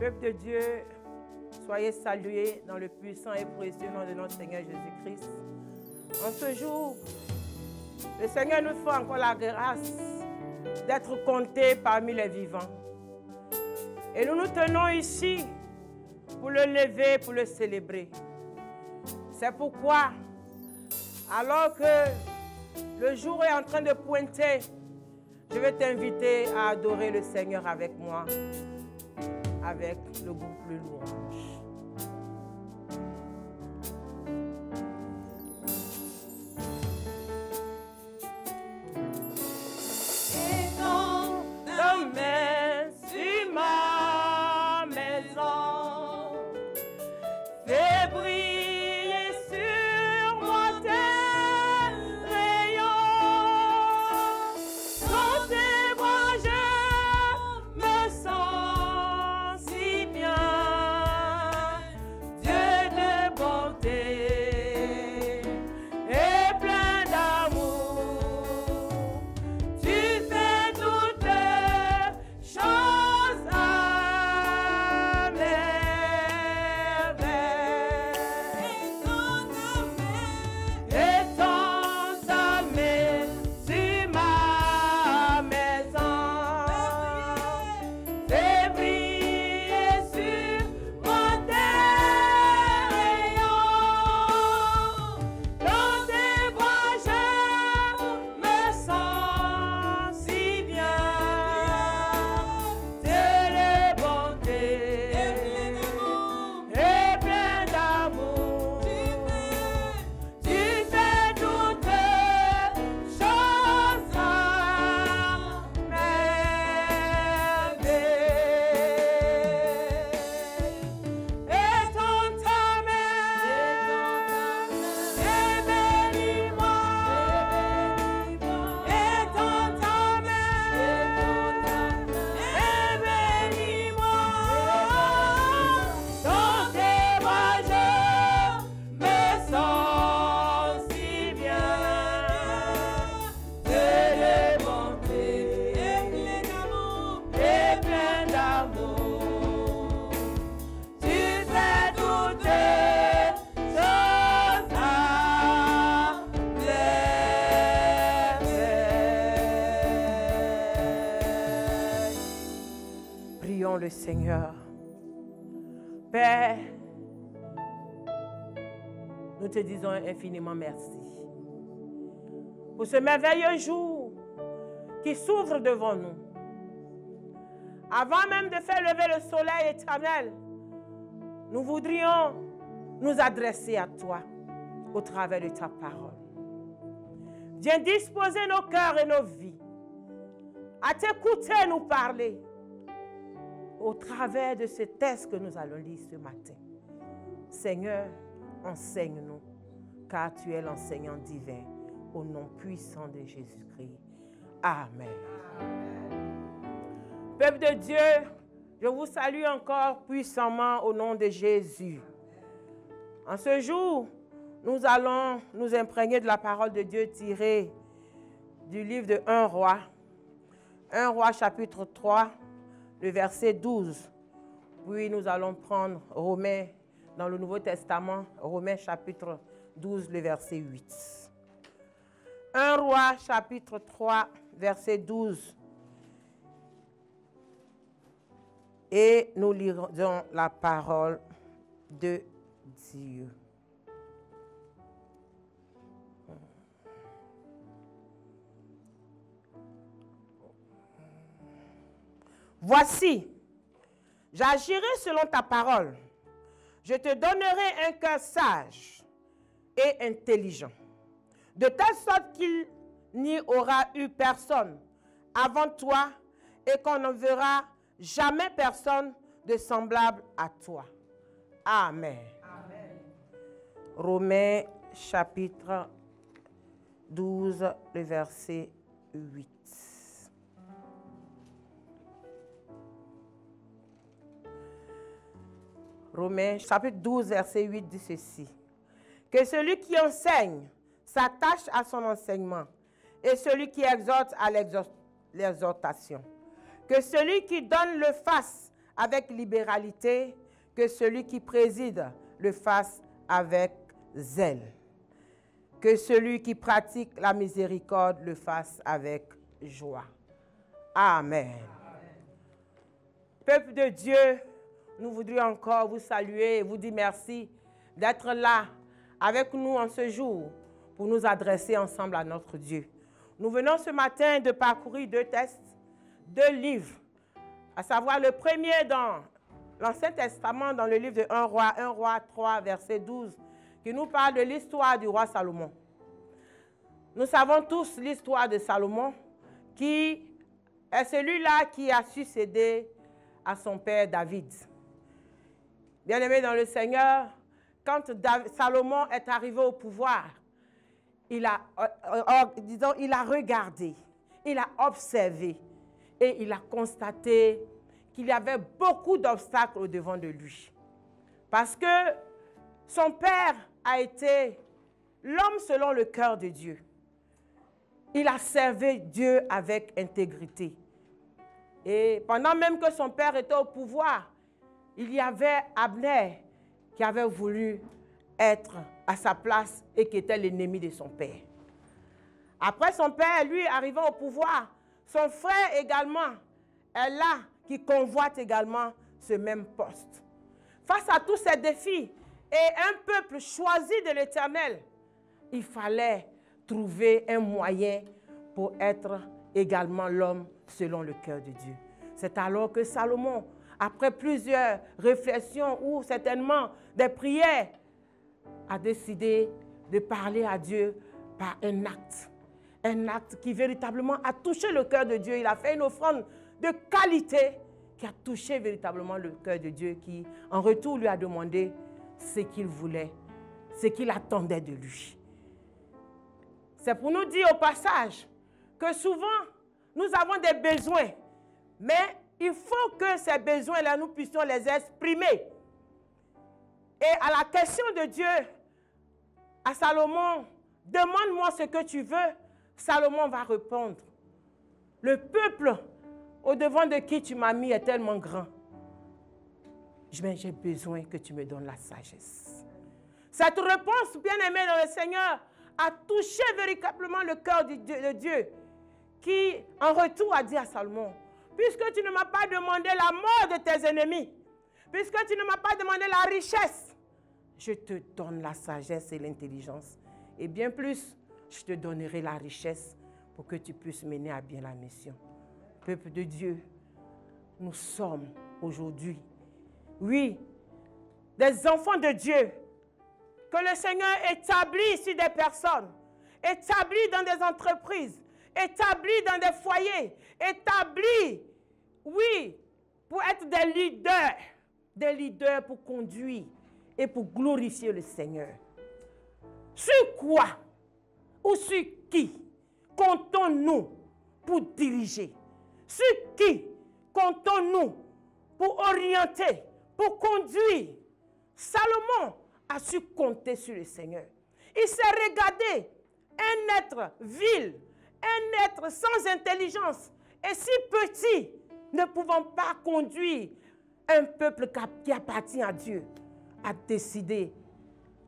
Peuple de Dieu, soyez salués dans le puissant et précieux nom de notre Seigneur Jésus-Christ. En ce jour, le Seigneur nous fait encore la grâce d'être comptés parmi les vivants. Et nous nous tenons ici pour le lever, pour le célébrer. C'est pourquoi, alors que le jour est en train de pointer, je vais t'inviter à adorer le Seigneur avec moi, avec le groupe Le Louange. Le Seigneur. Père, nous te disons infiniment merci pour ce merveilleux jour qui s'ouvre devant nous. Avant même de faire lever le soleil éternel, nous voudrions nous adresser à toi au travers de ta parole. Viens disposer nos cœurs et nos vies à t'écouter nous parler au travers de ce texte que nous allons lire ce matin. Seigneur, enseigne-nous, car tu es l'enseignant divin, au nom puissant de Jésus-Christ. Amen. Peuple de Dieu, je vous salue encore puissamment au nom de Jésus. En ce jour, nous allons nous imprégner de la parole de Dieu tirée du livre de 1 Roi. 1 Roi chapitre 3, le verset 12. Puis nous allons prendre Romains dans le Nouveau Testament, Romains chapitre 12, le verset 8. 1 Roi chapitre 3, verset 12. Et nous lirons la parole de Dieu. Voici, j'agirai selon ta parole. Je te donnerai un cœur sage et intelligent, de telle sorte qu'il n'y aura eu personne avant toi et qu'on ne verra jamais personne de semblable à toi. Amen. Amen. Romains chapitre 12, le verset 8. Romains chapitre 12, verset 8 dit ceci. Que celui qui enseigne s'attache à son enseignement et celui qui exhorte à l'exhortation. Que celui qui donne le fasse avec libéralité, que celui qui préside le fasse avec zèle. Que celui qui pratique la miséricorde le fasse avec joie. Amen. Peuple de Dieu, nous voudrions encore vous saluer et vous dire merci d'être là avec nous en ce jour pour nous adresser ensemble à notre Dieu. Nous venons ce matin de parcourir 2 textes, 2 livres, à savoir le premier dans l'Ancien Testament, dans le livre de 1 Roi 3, verset 12, qui nous parle de l'histoire du roi Salomon. Nous savons tous l'histoire de Salomon, qui est celui-là qui a succédé à son père David. Bien-aimé dans le Seigneur, quand Salomon est arrivé au pouvoir, il a regardé, il a observé et il a constaté qu'il y avait beaucoup d'obstacles au-devant de lui. Parce que son père a été l'homme selon le cœur de Dieu. Il a servi Dieu avec intégrité. Et pendant même que son père était au pouvoir, il y avait Abner qui avait voulu être à sa place et qui était l'ennemi de son père. Après son père, lui, arrivant au pouvoir, son frère également est là, qui convoite également ce même poste. Face à tous ces défis et un peuple choisi de l'Éternel, il fallait trouver un moyen pour être également l'homme selon le cœur de Dieu. C'est alors que Salomon, après plusieurs réflexions ou certainement des prières, a décidé de parler à Dieu par un acte qui véritablement a touché le cœur de Dieu. Il a fait une offrande de qualité qui a touché véritablement le cœur de Dieu, qui en retour lui a demandé ce qu'il voulait, ce qu'il attendait de lui. C'est pour nous dire au passage que souvent nous avons des besoins, mais il faut que ces besoins-là, nous puissions les exprimer. Et à la question de Dieu, à Salomon, demande-moi ce que tu veux, Salomon va répondre. Le peuple au-devant de qui tu m'as mis est tellement grand. Mais j'ai besoin que tu me donnes la sagesse. Cette réponse, bien-aimée dans le Seigneur, a touché véritablement le cœur de Dieu, qui en retour a dit à Salomon, puisque tu ne m'as pas demandé la mort de tes ennemis, puisque tu ne m'as pas demandé la richesse, je te donne la sagesse et l'intelligence. Et bien plus, je te donnerai la richesse pour que tu puisses mener à bien la mission. Peuple de Dieu, nous sommes aujourd'hui, oui, des enfants de Dieu, que le Seigneur établit sur des personnes, établit dans des entreprises, établit dans des foyers, établit, oui, pour être des leaders pour conduire et pour glorifier le Seigneur. Sur quoi ou sur qui comptons-nous pour diriger? Sur qui comptons-nous pour orienter, pour conduire? Salomon a su compter sur le Seigneur. Il s'est regardé un être vil, un être sans intelligence et si petit, ne pouvant pas conduire un peuple qui appartient à Dieu, a décidé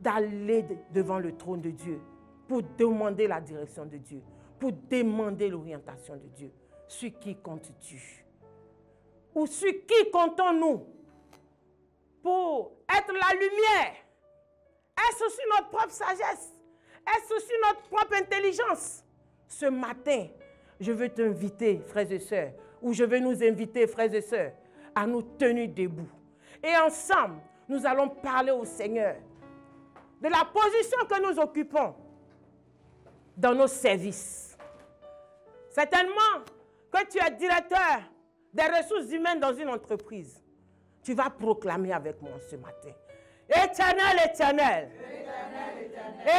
d'aller devant le trône de Dieu pour demander la direction de Dieu, pour demander l'orientation de Dieu. Sur qui comptes-tu? Ou sur qui comptons-nous pour être la lumière? Est-ce aussi notre propre sagesse? Est-ce aussi notre propre intelligence? Ce matin, je veux t'inviter, frères et sœurs, ou je veux nous inviter, frères et sœurs, à nous tenir debout. Et ensemble, nous allons parler au Seigneur de la position que nous occupons dans nos services. Certainement que tu es directeur des ressources humaines dans une entreprise. Tu vas proclamer avec moi ce matin. Éternel, éternel.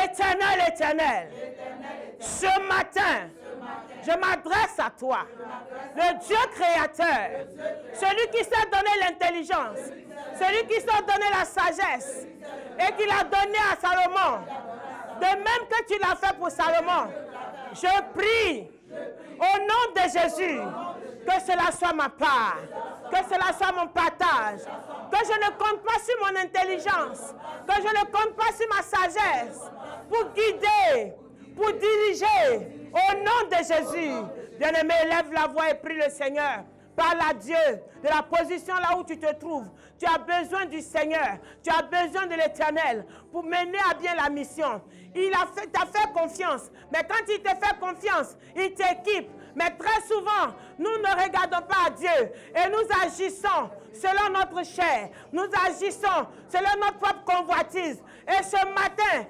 Éternel, éternel. Ce matin, je m'adresse à toi, le Dieu créateur, celui qui s'est donné l'intelligence, celui qui s'est donné la sagesse et qui l'a donné à Salomon. De même que tu l'as fait pour Salomon, je prie Au nom de Jésus, que cela soit ma part, que cela soit mon partage, que je ne compte pas sur mon intelligence, que je ne compte pas sur ma sagesse, pour guider, pour diriger, au nom de Jésus. Bien-aimé, lève la voix et prie le Seigneur. Parle à Dieu de la position là où tu te trouves. Tu as besoin du Seigneur. Tu as besoin de l'Éternel pour mener à bien la mission. Il t'a fait confiance. Mais quand il te fait confiance, il t'équipe. Mais très souvent, nous ne regardons pas à Dieu et nous agissons selon notre chair. Nous agissons selon notre propre convoitise. Et ce matin,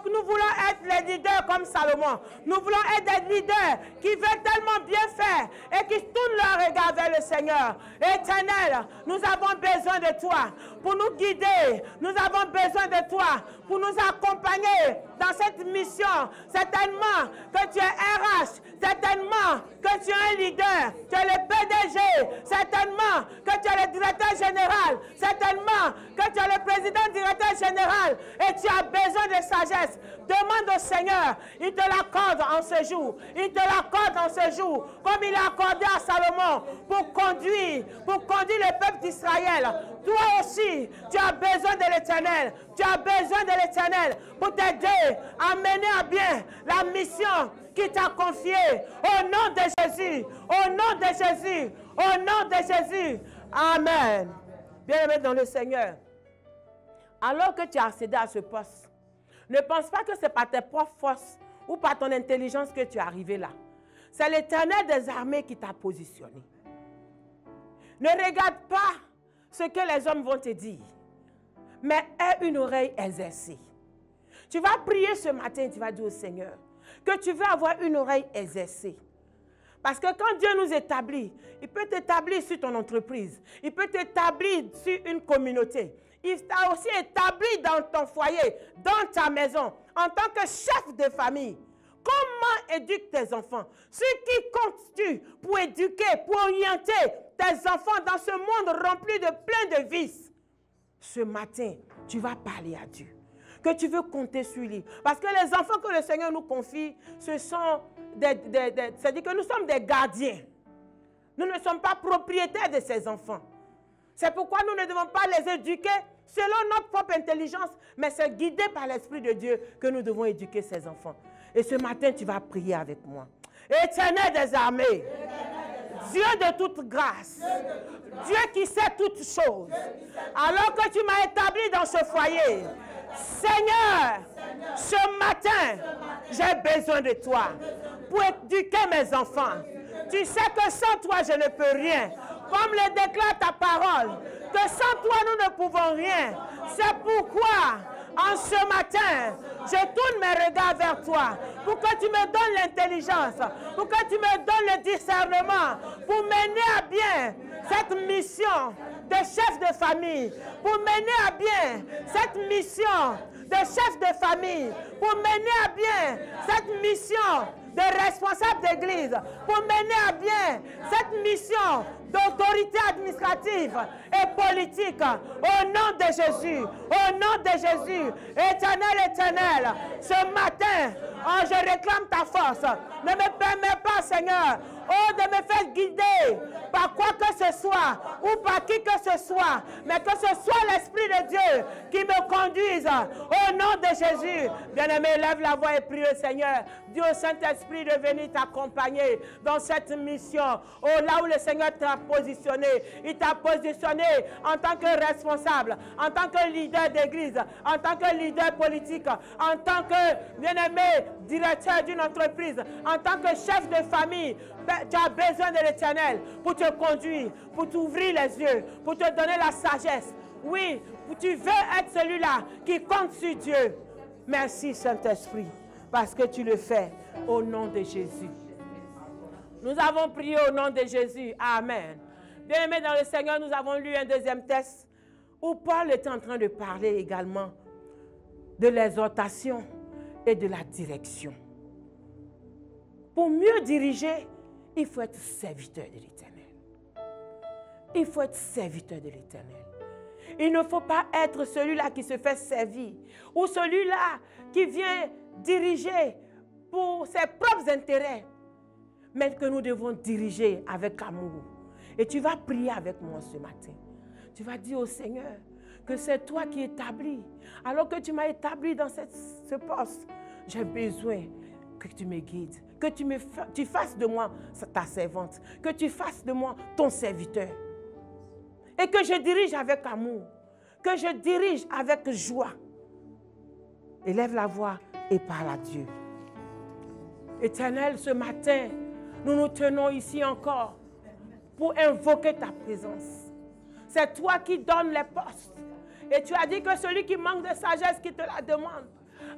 nous voulons être les leaders comme Salomon. Nous voulons être des leaders qui veulent tellement bien faire et qui tournent leur regard vers le Seigneur. Éternel, nous avons besoin de toi pour nous guider. Nous avons besoin de toi pour nous accompagner dans cette mission. Certainement que tu es RH, certainement que tu es un leader, tu es le PDG, certainement que tu es le directeur général, certainement que tu es le président directeur général et tu as besoin de sagesse. Demande au Seigneur, il te l'accorde en ce jour. Il te l'accorde en ce jour, comme il a accordé à Salomon pour conduire le peuple d'Israël. Toi aussi, tu as besoin de l'Éternel. Tu as besoin de l'Éternel pour t'aider à mener à bien la mission qui t'a confiée. Au nom de Jésus, au nom de Jésus, au nom de Jésus. Amen. Bien-aimé dans le Seigneur, alors que tu as accédé à ce poste, ne pense pas que c'est par tes propres forces ou par ton intelligence que tu es arrivé là. C'est l'Éternel des armées qui t'a positionné. Ne regarde pas ce que les hommes vont te dire, mais aie une oreille exercée. Tu vas prier ce matin, tu vas dire au Seigneur que tu veux avoir une oreille exercée. Parce que quand Dieu nous établit, il peut t'établir sur ton entreprise, il peut t'établir sur une communauté. Il t'a aussi établi dans ton foyer, dans ta maison, en tant que chef de famille. Comment éduquer tes enfants? Ce qui compte-tu pour éduquer, pour orienter tes enfants dans ce monde rempli de plein de vices? Ce matin, tu vas parler à Dieu. Que tu veux compter sur lui. Parce que les enfants que le Seigneur nous confie, ce sont c'est-à-dire que nous sommes des gardiens. Nous ne sommes pas propriétaires de ces enfants. C'est pourquoi nous ne devons pas les éduquer selon notre propre intelligence, mais c'est guidé par l'Esprit de Dieu que nous devons éduquer ces enfants. Et ce matin, tu vas prier avec moi. Éternel des armées, Dieu de toute grâce, Dieu qui sait toutes choses, alors que tu m'as établi dans ce foyer, Seigneur, ce matin, j'ai besoin de toi pour éduquer mes enfants. Tu sais que sans toi, je ne peux rien. Comme le déclare ta parole, que sans toi, nous ne pouvons rien. C'est pourquoi, en ce matin, je tourne mes regards vers toi pour que tu me donnes l'intelligence, pour que tu me donnes le discernement, pour mener à bien cette mission de chef de famille, pour mener à bien cette mission de chef de famille, pour mener à bien cette mission de responsable d'église, pour mener à bien cette mission d'autorité administrative et politique. Au nom de Jésus, au nom de Jésus, éternel, éternel, ce matin, oh, je réclame ta force. Ne me permets pas, Seigneur, oh, de me faire guider par quoi que ce soit ou par qui que ce soit, mais que ce soit l'Esprit de Dieu qui me conduise. Au nom de Jésus, bien-aimé, lève la voix et prie le Seigneur. Dieu Saint-Esprit de venir t'accompagner dans cette mission. Oh, là où le Seigneur t'a positionné, il t'a positionné en tant que responsable, en tant que leader d'église, en tant que leader politique, en tant que bien-aimé directeur d'une entreprise, en tant que chef de famille. Tu as besoin de l'Éternel pour te conduire, pour t'ouvrir les yeux, pour te donner la sagesse. Oui, tu veux être celui-là qui compte sur Dieu. Merci Saint-Esprit, parce que tu le fais au nom de Jésus. Nous avons prié au nom de Jésus. Amen. Bien-aimés dans le Seigneur, nous avons lu un deuxième texte où Paul était en train de parler également de l'exhortation et de la direction. Pour mieux diriger, il faut être serviteur de l'Éternel. Il faut être serviteur de l'Éternel. Il ne faut pas être celui-là qui se fait servir ou celui-là qui vient diriger pour ses propres intérêts. mais que nous devons diriger avec amour. Et tu vas prier avec moi ce matin. Tu vas dire au Seigneur que c'est toi qui établis. Alors que tu m'as établi dans ce poste, j'ai besoin que tu me guides, que tu fasses de moi ta servante, que tu fasses de moi ton serviteur. Et que je dirige avec amour, que je dirige avec joie. Élève la voix et parle à Dieu. Éternel, ce matin, nous nous tenons ici encore pour invoquer ta présence. C'est toi qui donnes les postes. Et tu as dit que celui qui manque de sagesse, qui te la demande.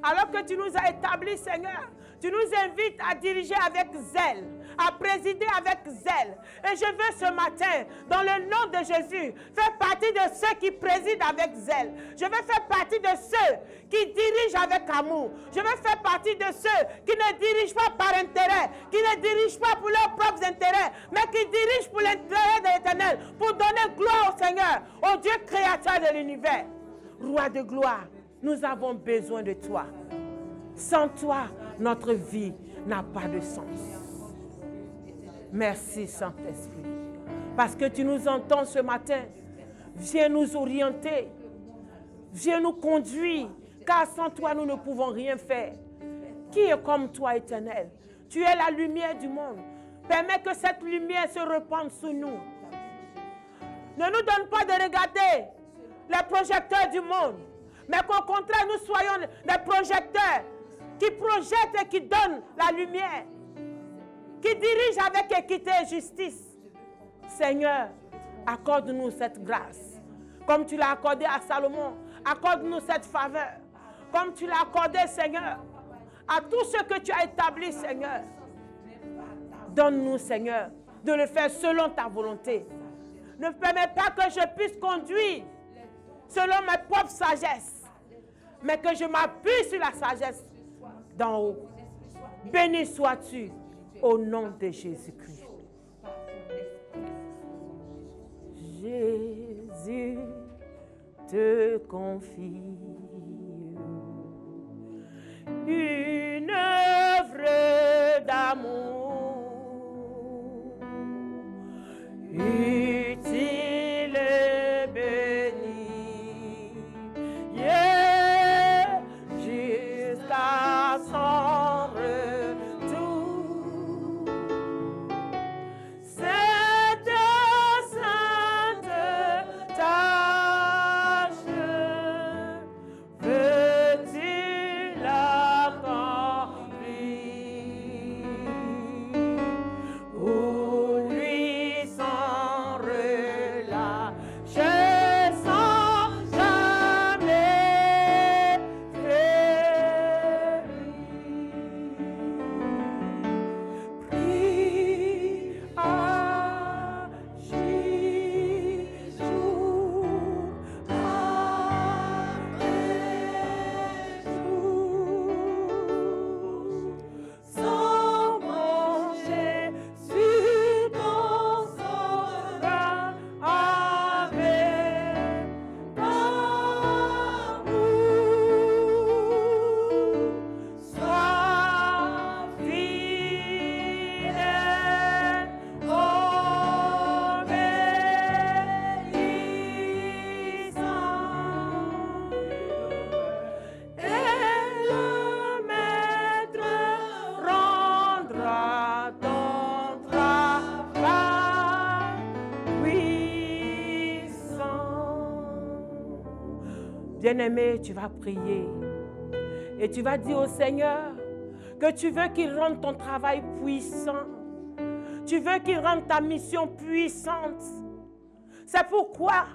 Alors que tu nous as établis, Seigneur, tu nous invites à diriger avec zèle, à présider avec zèle. Et je veux ce matin, dans le nom de Jésus, faire partie de ceux qui président avec zèle. Je veux faire partie de ceux qui dirigent avec amour. Je veux faire partie de ceux qui ne dirigent pas par intérêt, qui ne dirigent pas pour leurs propres intérêts, mais qui dirigent pour l'intérêt de l'Éternel, pour donner gloire au Seigneur, au Dieu créateur de l'univers. Roi de gloire, nous avons besoin de toi. Sans toi, notre vie n'a pas de sens. Merci Saint-Esprit. Parce que tu nous entends ce matin. Viens nous orienter. Viens nous conduire. Car sans toi, nous ne pouvons rien faire. Qui est comme toi, Éternel? Tu es la lumière du monde. Permets que cette lumière se répande sur nous. Ne nous donne pas de regarder les projecteurs du monde. Mais qu'au contraire, nous soyons des projecteurs qui projettent et qui donnent la lumière, qui dirigent avec équité et justice. Seigneur, accorde-nous cette grâce. Comme tu l'as accordé à Salomon, accorde-nous cette faveur. Comme tu l'as accordé, Seigneur, à tout ce que tu as établi, Seigneur. Donne-nous, Seigneur, de le faire selon ta volonté. Ne permets pas que je puisse conduire selon ma propre sagesse, mais que je m'appuie sur la sagesse d'en haut. Béni sois-tu au nom de Jésus-Christ. Jésus te confie une œuvre d'amour utile et bénie, jusqu'à son retour. Cette sainte tâche, veux-tu l'accomplir? Pour lui sans relâche, sans jamais faiblir. Prie, agis jour après jour, sans manger sur ton sauveur avec amour. Sois fidèle, obéissant, et le maître rendra ton travail puissant. Bien-aimé, tu vas prier et tu vas dire au Seigneur que tu veux qu'il rende ton travail puissant. Tu veux qu'il rende ta mission puissante. C'est pourquoi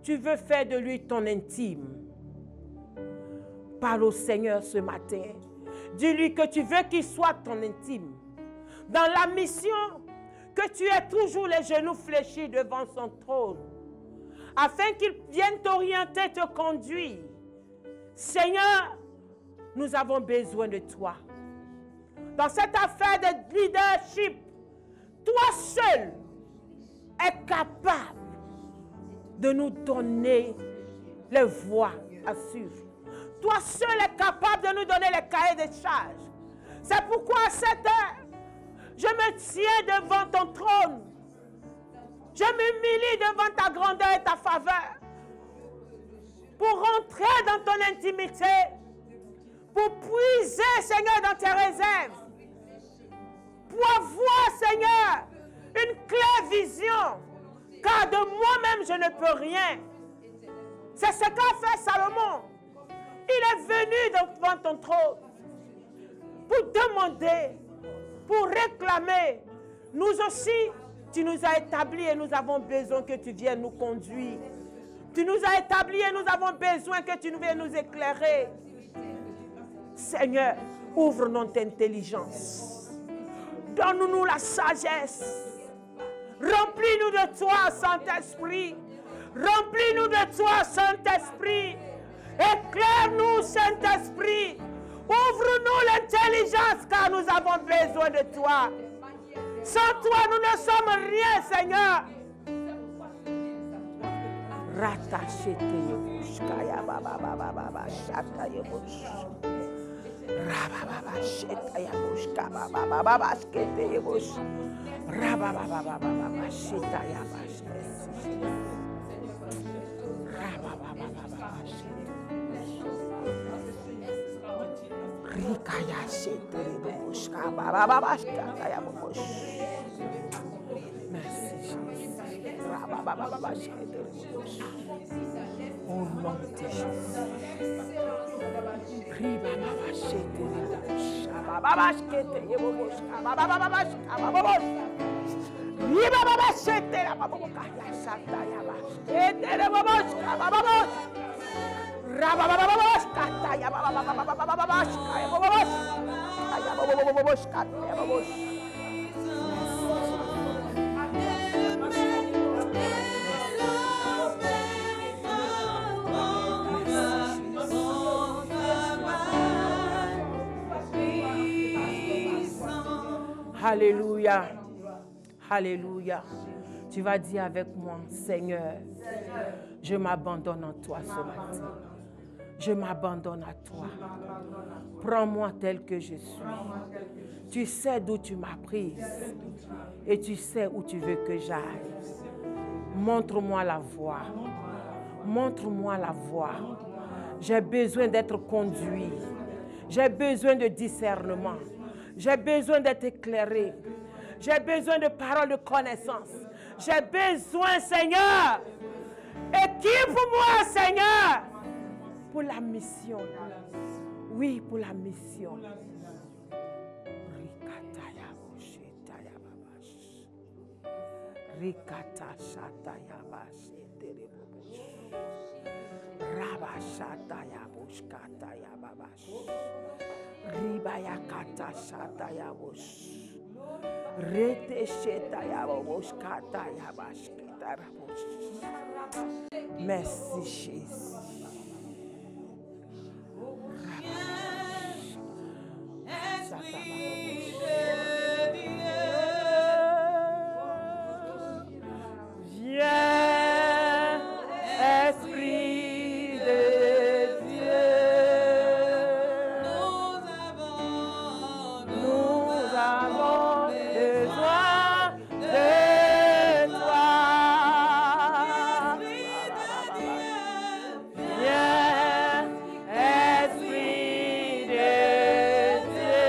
tu veux faire de lui ton intime. Parle au Seigneur ce matin. Dis-lui que tu veux qu'il soit ton intime. Dans la mission, que tu aies toujours les genoux fléchis devant son trône, afin qu'il vienne t'orienter, te conduire. Seigneur, nous avons besoin de toi. Dans cette affaire de leadership, toi seul es capable de nous donner les voies à suivre. Toi seul es capable de nous donner les cahiers de charges. C'est pourquoi à cette heure, Je me tiens devant ton trône. Je m'humilie devant ta grandeur et ta faveur. Pour rentrer dans ton intimité. Pour puiser, Seigneur, dans tes réserves. Pour avoir, Seigneur, une claire vision. Car de moi-même, je ne peux rien. C'est ce qu'a fait Salomon. Il est venu devant ton trône pour demander, pour réclamer. Nous aussi, tu nous as établis et nous avons besoin que tu viennes nous conduire. Tu nous as établis et nous avons besoin que tu viennes nous éclairer. Seigneur, ouvre notre intelligence. Donne-nous la sagesse. Remplis-nous de toi, Saint-Esprit. Remplis-nous de toi, Saint-Esprit. Éclaire-nous, Saint-Esprit. Ouvre-nous l'intelligence car nous avons besoin de toi. Sans toi, nous ne sommes rien, Seigneur. Au nom de Jésus. Alléluia. Alléluia. Tu vas dire avec moi, Seigneur, je m'abandonne en toi ce matin. Je m'abandonne à toi. Prends-moi tel que je suis. Tu sais d'où tu m'as prise et tu sais où tu veux que j'aille. Montre-moi la voie. Montre-moi la voie. J'ai besoin d'être conduit. J'ai besoin de discernement. J'ai besoin d'être éclairé. J'ai besoin de paroles de connaissance. J'ai besoin, Seigneur. Équipe-moi, Seigneur, pour la mission. Oui, pour la mission. Merci Jésus. Viens, Esprit de Dieu. Nous avons besoin de toi. Viens, Esprit de Dieu.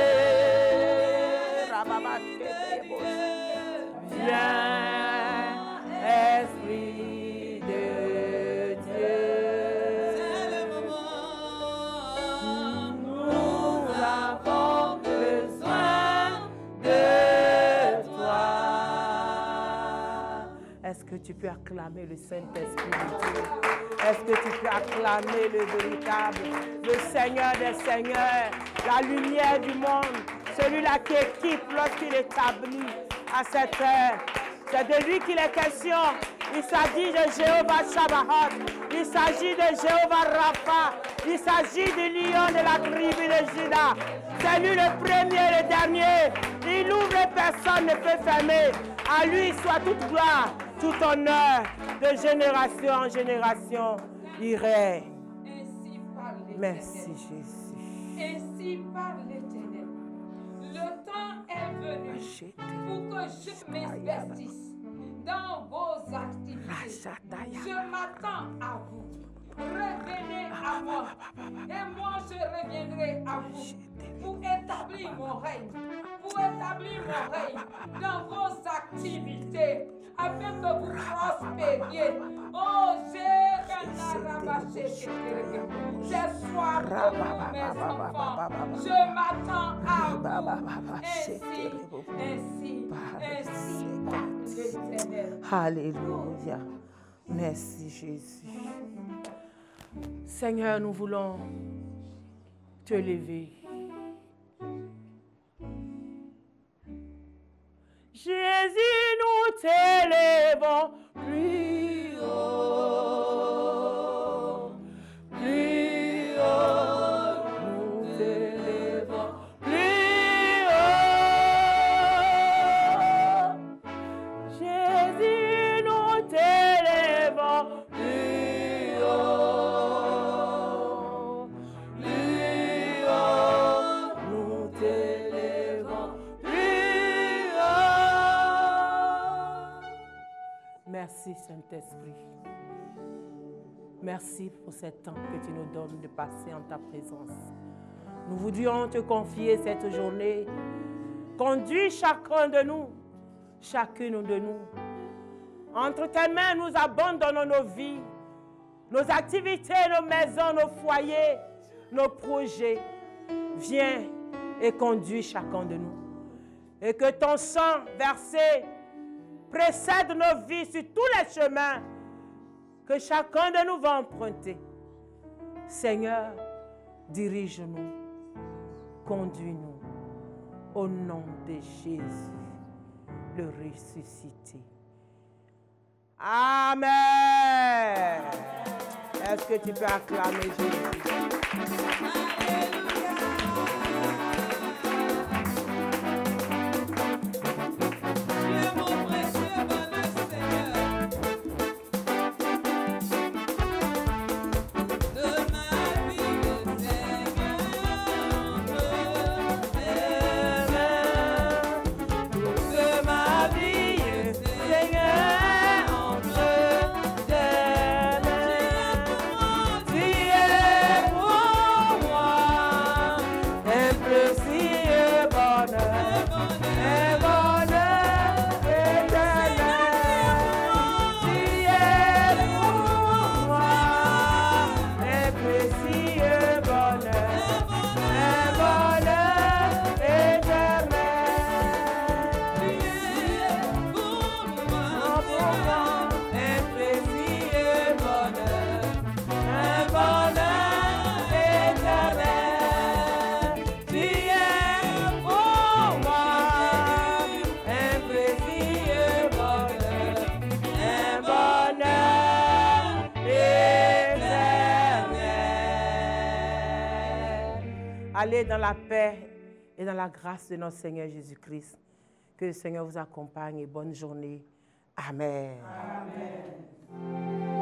Viens. Est-ce que tu peux acclamer le Saint-Esprit de Dieu? Est-ce que tu peux acclamer le véritable, le Seigneur des Seigneurs, la lumière du monde, celui-là qui équipe lorsqu'il établit à cette heure? C'est de lui qu'il est question. Il s'agit de Jéhovah Sabaoth. Il s'agit de Jéhovah Rapha. Il s'agit du lion de la tribu de Juda. C'est lui le premier et le dernier. Il ouvre et personne ne peut fermer. À lui soit toute gloire, tout honneur, de génération en génération. Il règne. Merci Jésus. Ainsi parle l'Éternel. Le temps est venu pour que je m'investisse dans vos activités. Je m'attends à vous. Revenez à moi et moi je reviendrai à vous pour établir mon règne, dans vos activités afin que vous prospériez. Oh, ce soir pour vous, mes enfants, je m'attends à vous. Ainsi parle l'Éternel. Alléluia. Merci Jésus. Seigneur, nous voulons te lever. Jésus, nous t'élevons plus haut, plus haut, nous t'élevons plus haut. Jésus, nous t'élevons plus haut, nous t'élevons plus haut. Merci Saint-Esprit. Merci pour ce temps que tu nous donnes de passer en ta présence. Nous voudrions te confier cette journée. Conduis chacun de nous, chacune de nous. Entre tes mains, nous abandonnons nos vies, nos activités, nos maisons, nos foyers, nos projets. Viens et conduis chacun de nous. Et que ton sang versé précède nos vies sur tous les chemins que chacun de nous va emprunter. Seigneur, dirige-nous, conduis-nous au nom de Jésus, le ressuscité. Amen. Est-ce que tu peux acclamer Jésus? Allez dans la paix et dans la grâce de notre Seigneur Jésus-Christ. Que le Seigneur vous accompagne et bonne journée. Amen. Amen.